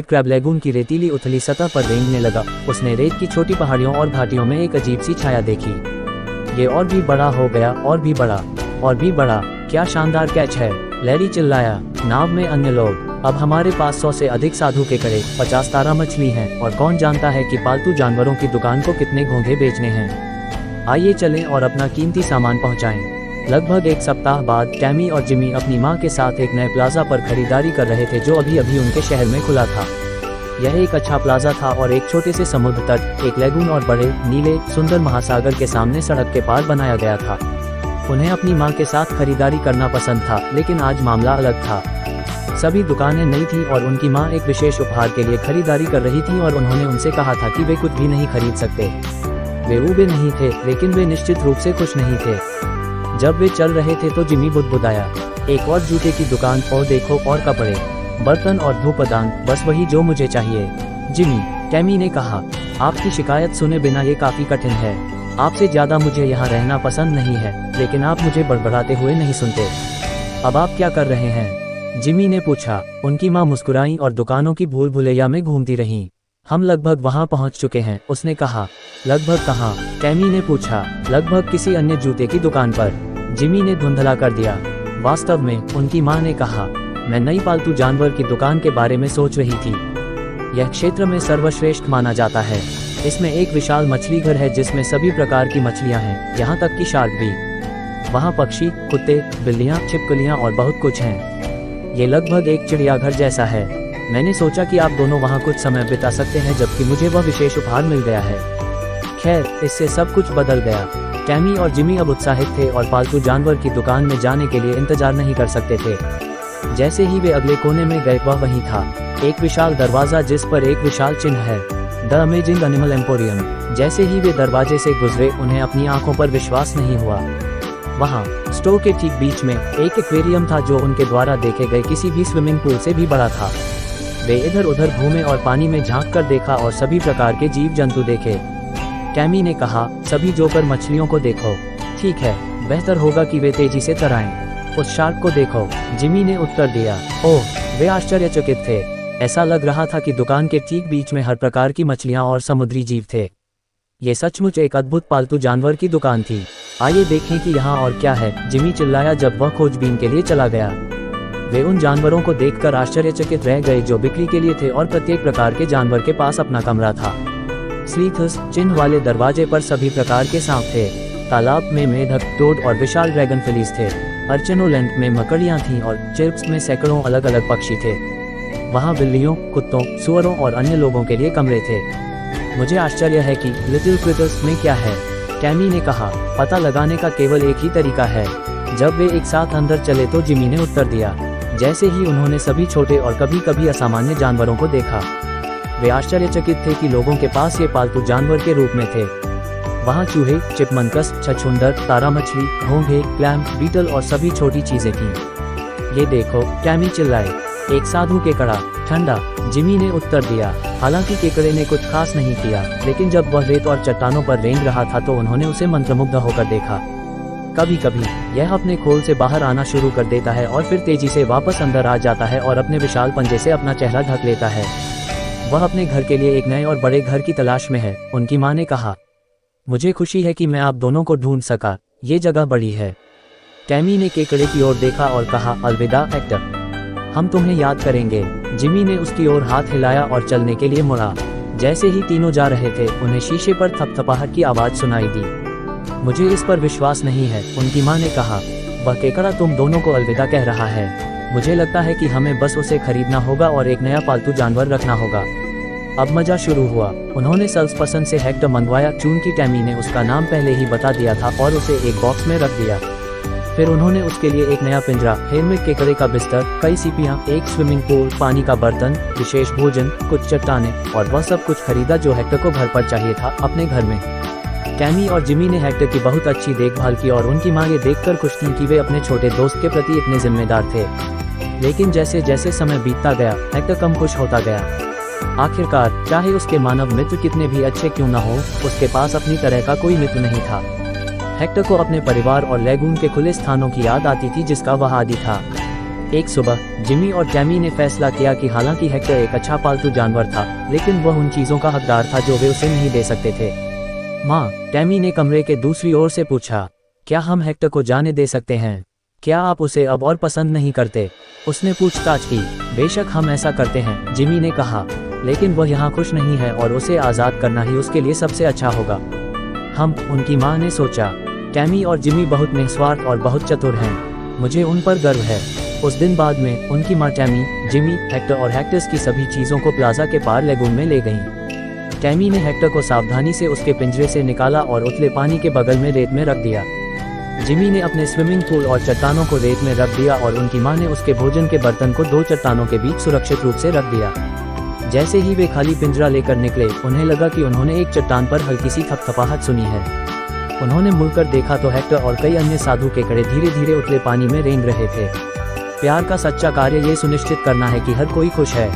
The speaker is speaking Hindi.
क्रैब लेगून की रेतीली उथली सतह पर रेंगने लगा। उसने रेत की छोटी पहाड़ियों और घाटियों में एक अजीब सी छाया देखी। ये और भी बड़ा हो गया, और भी बड़ा, और भी बड़ा। क्या शानदार कैच है, लैरी चिल्लाया। नाव में अन्य लोग। अब हमारे पास 100 से अधिक साधु केकड़े, 50 तारा मछली हैं, और कौन जानता है कि पालतू जानवरों की दुकान को कितने घोंघे बेचने हैं। आइए चलें और अपना कीमती सामान पहुंचाएं। लगभग एक सप्ताह बाद टैमी और जिमी अपनी मां के साथ एक नए प्लाजा पर खरीदारी कर रहे थे जो अभी अभी उनके शहर में खुला था। यह एक अच्छा प्लाजा था और एक छोटे से समुद्र तट, एक लेगून और बड़े नीले सुंदर महासागर के सामने सड़क के पार बनाया गया था। उन्हें अपनी मां के साथ खरीदारी करना पसंद था, लेकिन आज मामला अलग था। सभी दुकानें नई थी और उनकी मां एक विशेष उपहार के लिए खरीदारी कर रही थी और उन्होंने उनसे कहा था कि वे कुछ भी नहीं खरीद सकते। वे ऊबे नहीं थे, लेकिन वे निश्चित रूप से खुश नहीं थे। जब वे चल रहे थे तो जिमी बुदबुदाया, एक और जूते की दुकान, और देखो, और कपड़े, बर्तन और धूपदान, बस वही जो मुझे चाहिए। जिमी, टैमी ने कहा, आपकी शिकायत सुने बिना ये काफी कठिन है। आपसे ज्यादा मुझे यहाँ रहना पसंद नहीं है, लेकिन आप मुझे बड़बड़ाते हुए नहीं सुनते। अब आप क्या कर रहे हैं? जिमी ने पूछा। उनकी माँ मुस्कुराई और दुकानों की भूल भुलैया में घूमती रहीं। हम लगभग वहाँ पहुँच चुके हैं, उसने कहा। लगभग कहाँ? टैमी ने पूछा। लगभग किसी अन्य जूते की दुकान पर, जिमी ने धुंधला कर दिया। वास्तव में, उनकी मां ने कहा, मैं नई पालतू जानवर की दुकान के बारे में सोच रही थी। यह क्षेत्र में सर्वश्रेष्ठ माना जाता है। इसमें एक विशाल मछली घर है जिसमें सभी प्रकार की मछलियां हैं, यहाँ तक कि शार्क भी। वहाँ पक्षी, कुत्ते, बिल्लियाँ, छिपकलियाँ और बहुत कुछ हैं। ये लगभग एक चिड़ियाघर जैसा है। मैंने सोचा कि आप दोनों वहाँ कुछ समय बिता सकते हैं जबकि मुझे वह विशेष उपहार मिल गया है। खैर, इससे सब कुछ बदल गया। टैमी और जिमी अब उत्साहित थे और पालतू जानवर की दुकान में जाने के लिए इंतजार नहीं कर सकते थे। जैसे ही वे अगले कोने में गए, वह वहीं था, एक विशाल दरवाजा जिस पर एक विशाल चिन्ह है, द अमेजिंग एनिमल एम्पोरियम। जैसे ही वे दरवाजे से गुजरे, उन्हें अपनी आंखों पर विश्वास नहीं हुआ। वहाँ स्टोर के ठीक बीच में एक एक्वेरियम था जो उनके द्वारा देखे गए किसी भी स्विमिंग पूल से भी बड़ा था। वे इधर उधर घूमे और पानी में झांक कर देखा और सभी प्रकार के जीव जंतु देखे। टैमी ने कहा, सभी जोकर मछलियों को देखो। ठीक है, बेहतर होगा कि वे तेजी से तराएं। उस शार्क को देखो, जिमी ने उत्तर दिया। ओह, वे आश्चर्यचकित थे। ऐसा लग रहा था कि दुकान के ठीक बीच में हर प्रकार की मछलियां और समुद्री जीव थे। ये सचमुच एक अद्भुत पालतू जानवर की दुकान थी। आइए देखें कि यहाँ और क्या है, जिमी चिल्लाया जब वह खोजबीन के लिए चला गया। वे उन जानवरों को देखकर आश्चर्यचकित रह गए जो बिक्री के लिए थे और प्रत्येक प्रकार के जानवर के पास अपना कमरा था। स्लीथस चिन्ह वाले दरवाजे पर सभी प्रकार के सांप थे। तालाब में मेढक, टोड और विशाल ड्रैगन फिलीज थे। अर्चनोलैंड में मकड़ियाँ थीं और चिर्प्स में सैकड़ों अलग अलग पक्षी थे। वहाँ बिल्लियों, कुत्तों, सुअरों और अन्य लोगों के लिए कमरे थे। मुझे आश्चर्य है कि लिटिल क्रिटर्स में क्या है, टैमी ने कहा। पता लगाने का केवल एक ही तरीका है। जब वे एक साथ अंदर चले तो जिमी ने उत्तर दिया। जैसे ही उन्होंने सभी छोटे और कभी कभी असामान्य जानवरों को देखा, वे आश्चर्यचकित थे कि लोगों के पास ये पालतू जानवर के रूप में थे। वहाँ चूहे, चिपमनकस, छछूंदर, तारा मछली, घोंघे, क्लैम, बीटल और सभी छोटी चीजें थीं। ये देखो, टैमी चिल्लाए, एक साधु केकड़ा। ठंडा, जिमी ने उत्तर दिया। हालांकि केकड़े ने कुछ खास नहीं किया, लेकिन जब वह रेत और चट्टानों पर रेंग रहा था तो उन्होंने उसे मंत्रमुग्ध होकर देखा। कभी कभी यह अपने खोल से बाहर आना शुरू कर देता है और फिर तेजी से वापस अंदर आ जाता है और अपने विशाल पंजे से अपना चेहरा ढक लेता है। वह अपने घर के लिए एक नए और बड़े घर की तलाश में है, उनकी मां ने कहा। मुझे खुशी है कि मैं आप दोनों को ढूंढ सका, ये जगह बड़ी है। टैमी ने केकड़े की ओर देखा और कहा, अलविदा हेक्टर, हम तुम्हें याद करेंगे। जिमी ने उसकी ओर हाथ हिलाया और चलने के लिए मुड़ा। जैसे ही तीनों जा रहे थे, उन्हें शीशे पर थपथपाहट की आवाज सुनाई दी। मुझे इस पर विश्वास नहीं है, उनकी मां ने कहा। वह केकड़ा तुम दोनों को अलविदा कह रहा है। मुझे लगता है कि हमें बस उसे खरीदना होगा और एक नया पालतू जानवर रखना होगा। अब मजा शुरू हुआ। उन्होंने सल्स पसंद से हेक्टर मंगवाया, चूंकि टैमी ने उसका नाम पहले ही बता दिया था, और उसे एक बॉक्स में रख दिया। फिर उन्होंने उसके लिए एक नया पिंजरा, हेरमिट केकड़े का बिस्तर, कई सीपियां, एक स्विमिंग पूल, पानी का बर्तन, विशेष भोजन, कुछ चट्टानें और वह सब कुछ खरीदा जो हेक्टर को घर पर चाहिए था, अपने घर में। टैमी और जिमी ने हेक्टर की बहुत अच्छी देखभाल की और उनकी मां ये देखकर खुश थी कि वे अपने छोटे दोस्त के प्रति इतने जिम्मेदार थे। लेकिन जैसे जैसे समय बीतता गया, हेक्टर कम खुश होता गया। आखिरकार, चाहे उसके मानव मित्र कितने भी अच्छे क्यों न हो, उसके पास अपनी तरह का कोई मित्र नहीं था। हेक्टर को अपने परिवार और लेगून के खुले स्थानों की याद आती थी जिसका वह आदी था। एक सुबह जिमी और टैमी ने फैसला किया कि हालांकि हेक्टर एक अच्छा पालतू जानवर था, लेकिन वह उन चीजों का हकदार था जो वे उसे नहीं दे सकते थे। माँ, टैमी ने कमरे के दूसरी ओर से पूछा, क्या हम हेक्टर को जाने दे सकते हैं? क्या आप उसे अब और पसंद नहीं करते? उसने पूछताछ की। बेशक हम ऐसा करते हैं, जिमी ने कहा, लेकिन वह यहाँ खुश नहीं है और उसे आज़ाद करना ही उसके लिए सबसे अच्छा होगा। उनकी माँ ने सोचा, टैमी और जिमी बहुत निस्वार्थ और बहुत चतुर हैं। मुझे उन पर गर्व है। उस दिन बाद में उनकी माँ टैमी, जिमी, हेक्टर और हेक्टर्स की सभी चीज़ों को प्लाजा के पार लेगून में ले गईं। टैमी ने हेक्टर को सावधानी से उसके पिंजरे से निकाला और उथले पानी के बगल में रेत में रख दिया। जिमी ने अपने स्विमिंग पूल और चट्टानों को रेत में रख दिया और उनकी माँ ने उसके भोजन के बर्तन को 2 चट्टानों के बीच सुरक्षित रूप से रख दिया। जैसे ही वे खाली पिंजरा लेकर निकले, उन्हें लगा कि उन्होंने एक चट्टान पर हल्की सी थपथपाहट सुनी है। उन्होंने मुड़कर देखा तो हेक्टर और कई अन्य साधु केकड़े धीरे धीरे उथले पानी में रेंग रहे थे। प्यार का सच्चा कार्य ये सुनिश्चित करना है कि हर कोई खुश है।